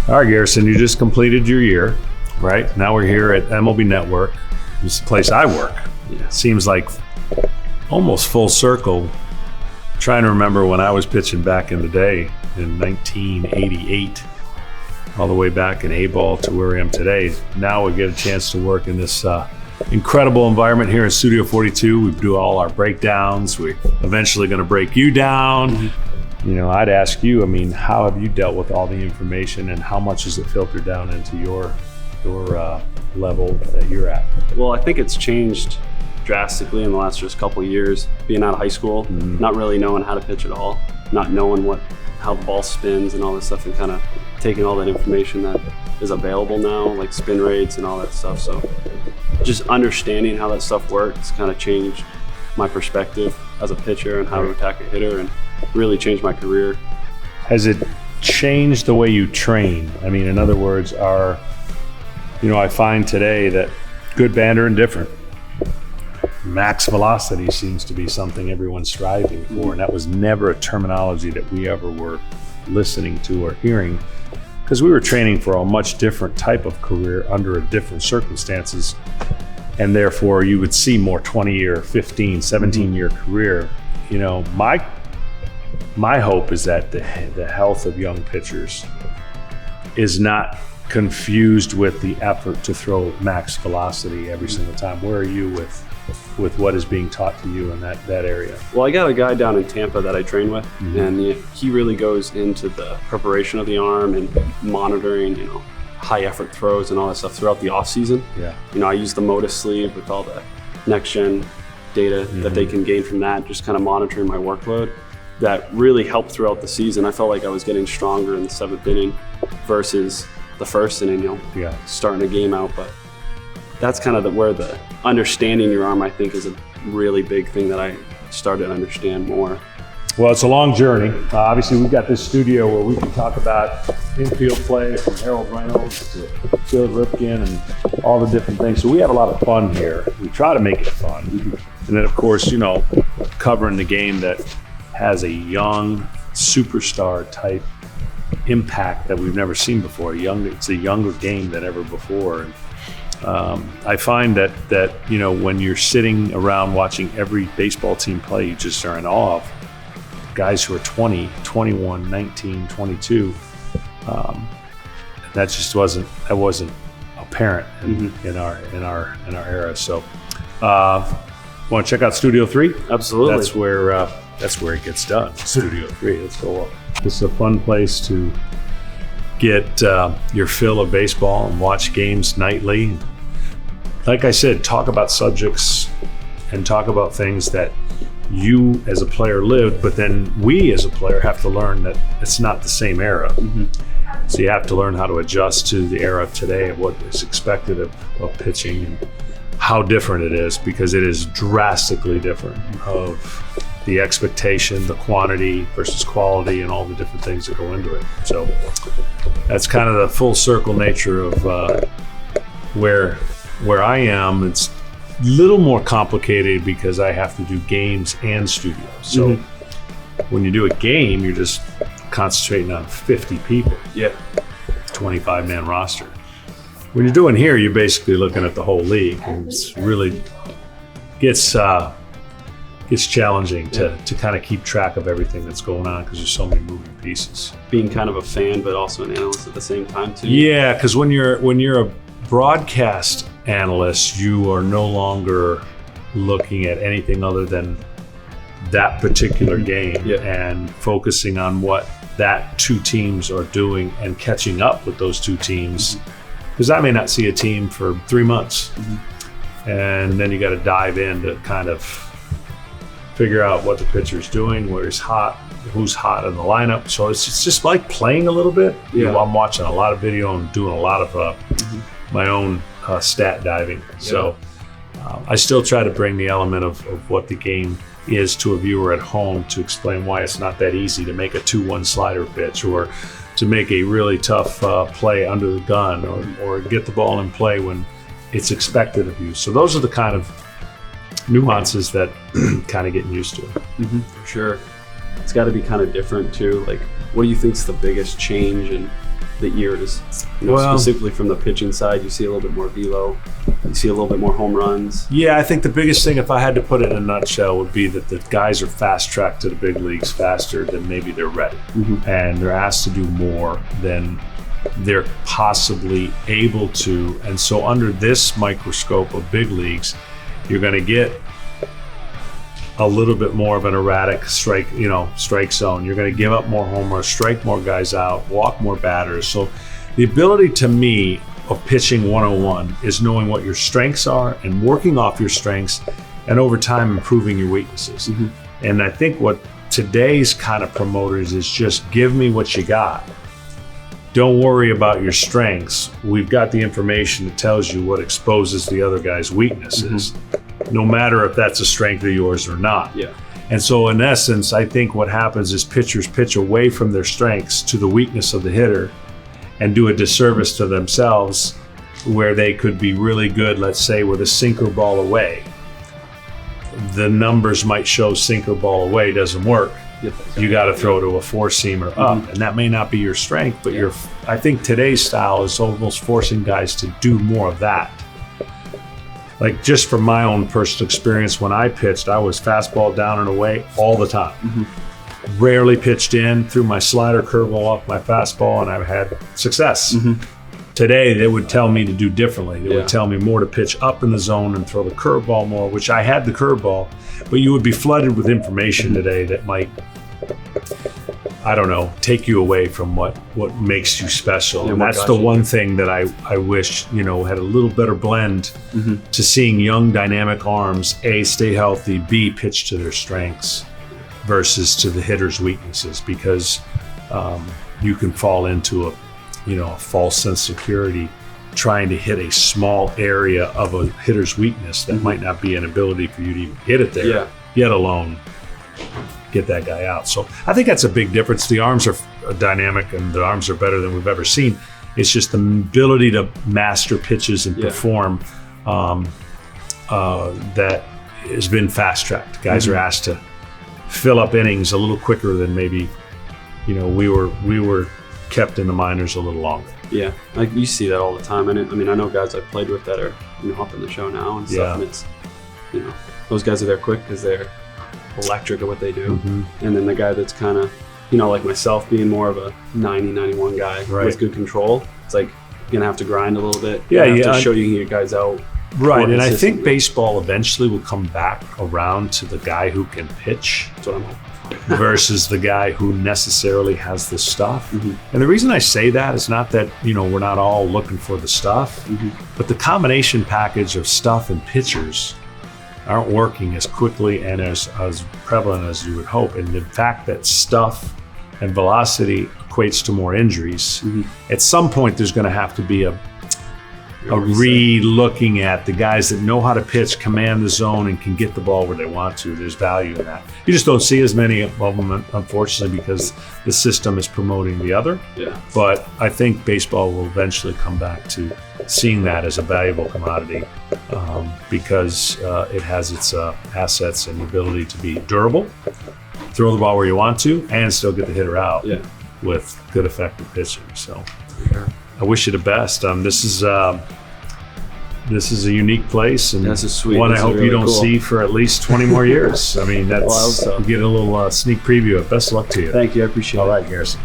All right, Garrison, you just completed your year, right? Now we're here at MLB Network. It's the place I work. Yeah. Seems like almost full circle. Trying to remember when I was pitching back in the day in 1988, all the way back in A-ball to where I am today. Now we get a chance to work in this incredible environment here in Studio 42. We do all our breakdowns. We're eventually going to break you down. Mm-hmm. You know, I'd ask you, how have you dealt with all the information and how much is it filtered down into your level that you're at? Well, I think it's changed drastically in the last just couple of years. Being out of high school, not really knowing how to pitch at all, not knowing how the ball spins and all this stuff, and kind of taking all that information that is available now, like spin rates and all that stuff. So just understanding how that stuff works kind of changed my perspective as a pitcher and how to attack a hitter, and really changed my career. Has it changed the way you train? In other words, I find today that good, bad, or indifferent, max velocity seems to be something everyone's striving for, and that was never a terminology that we ever were listening to or hearing, because we were training for a much different type of career under different circumstances, and therefore you would see more 20-year, 15, 17-year career. My hope is that the health of young pitchers is not confused with the effort to throw max velocity every single time. Where are you with what is being taught to you in that area? Well, I got a guy down in Tampa that I train with, and he really goes into the preparation of the arm and monitoring, high effort throws and all that stuff throughout the off season. Yeah. I use the Modus sleeve with all the next gen data that they can gain from that, just kind of monitoring my workload. That really helped throughout the season. I felt like I was getting stronger in the seventh inning versus the first inning, starting a game out. But that's kind of where the understanding your arm, I think, is a really big thing that I started to understand more. Well, it's a long journey. Obviously, we've got this studio where we can talk about infield play from Harold Reynolds to Phil Ripken and all the different things. So we have a lot of fun here. We try to make it fun. And then, of course, covering the game that has a young superstar type impact that we've never seen before. It's a younger game than ever before. And I find that when you're sitting around watching every baseball team play, you just are in awe of guys who are 20, 21, 19, 22. That just wasn't apparent in our era. So want to check out Studio 3? Absolutely. That's where it gets done. Studio 3. Let's go up. It's a fun place to get your fill of baseball and watch games nightly. Like I said, talk about subjects and talk about things that you as a player lived, but then we as a player have to learn that it's not the same era. So you have to learn how to adjust to the era of today of what is expected of pitching and how different it is, because it is drastically different of the expectation, the quantity versus quality, and all the different things that go into it. So that's kind of the full circle nature of where I am. It's a little more complicated because I have to do games and studios. So when you do a game, you're just concentrating on 50 people. 25-man roster. When you're doing here, you're basically looking at the whole league, and it's really gets challenging to kind of keep track of everything that's going on because there's so many moving pieces. Being kind of a fan, but also an analyst at the same time too. Yeah, because when you're a broadcast analyst, you are no longer looking at anything other than that particular game and focusing on what that two teams are doing and catching up with those two teams. Because I may not see a team for 3 months, and then you got to dive in to kind of figure out what the pitcher's doing, where he's hot, who's hot in the lineup. So it's just like playing a little bit. I'm watching a lot of video and doing a lot of my own stat diving. So I still try to bring the element of what the game is to a viewer at home to explain why it's not that easy to make a 2-1 slider pitch, or to make a really tough play under the gun, or get the ball in play when it's expected of you. So those are the kind of nuances that kind of getting used to. For sure. It's got to be kind of different too. Like, what do you think is the biggest change in the ears. Specifically from the pitching side, you see a little bit more velo. You see a little bit more home runs. Yeah, I think the biggest thing, if I had to put it in a nutshell, would be that the guys are fast-tracked to the big leagues faster than maybe they're ready. And they're asked to do more than they're possibly able to. And so under this microscope of big leagues, you're going to get a little bit more of an erratic strike zone. You're going to give up more homers, strike more guys out, walk more batters. So the ability to me of pitching 101 is knowing what your strengths are and working off your strengths, and over time improving your weaknesses. And I think what today's kind of promoters is just give me what you got. Don't worry about your strengths. We've got the information that tells you what exposes the other guy's weaknesses, no matter if that's a strength of yours or not. And so in essence, I think what happens is pitchers pitch away from their strengths to the weakness of the hitter and do a disservice to themselves, where they could be really good, let's say, with a sinker ball away. The numbers might show sinker ball away doesn't work. You got to throw to a four-seamer up, and that may not be your strength, but I think today's style is almost forcing guys to do more of that. Like, just from my own personal experience, when I pitched, I was fastball down and away all the time. Rarely pitched in, threw my slider curveball off my fastball, and I've had success. Today, they would tell me to do differently. They would tell me more to pitch up in the zone and throw the curveball more, which I had the curveball, but you would be flooded with information today that might, I don't know, take you away from what makes you special. And that's the one thing that I wish, had a little better blend to seeing young dynamic arms, A, stay healthy, B, pitch to their strengths versus to the hitter's weaknesses, because you can fall into a false sense of security trying to hit a small area of a hitter's weakness that might not be an ability for you to even hit it there, yet alone get that guy out. So I think that's a big difference. The arms are dynamic and the arms are better than we've ever seen. It's just the ability to master pitches and perform that has been fast-tracked. Guys are asked to fill up innings a little quicker than maybe we were kept in the minors a little longer. Yeah, like you see that all the time. And I know guys I've played with that are up in the show now and stuff. And it's those guys are there quick because they're electric at what they do. And then the guy that's kind of like myself, being more of a 90-91 guy with good control, it's like you're gonna have to grind a little bit. You have to show you can get guys out. Right, and I think baseball eventually will come back around to the guy who can pitch. That's what I'm hoping. Versus the guy who necessarily has the stuff. And the reason I say that is not that, we're not all looking for the stuff, but the combination package of stuff and pitchers aren't working as quickly and as prevalent as you would hope. And the fact that stuff and velocity equates to more injuries, at some point there's going to have to be a re-looking at the guys that know how to pitch, command the zone, and can get the ball where they want to. There's value in that. You just don't see as many of them, unfortunately, because the system is promoting the other. But I think baseball will eventually come back to seeing that as a valuable commodity because it has its assets and ability to be durable, throw the ball where you want to, and still get the hitter out with good effective pitching. So I wish you the best. This is a unique place, and that's a sweet one I hope really you don't cool. see for at least 20 more years. I mean, that's I hope so. You get a little sneak preview of. Best of luck to you. Thank you. I appreciate it. All right, Garrison.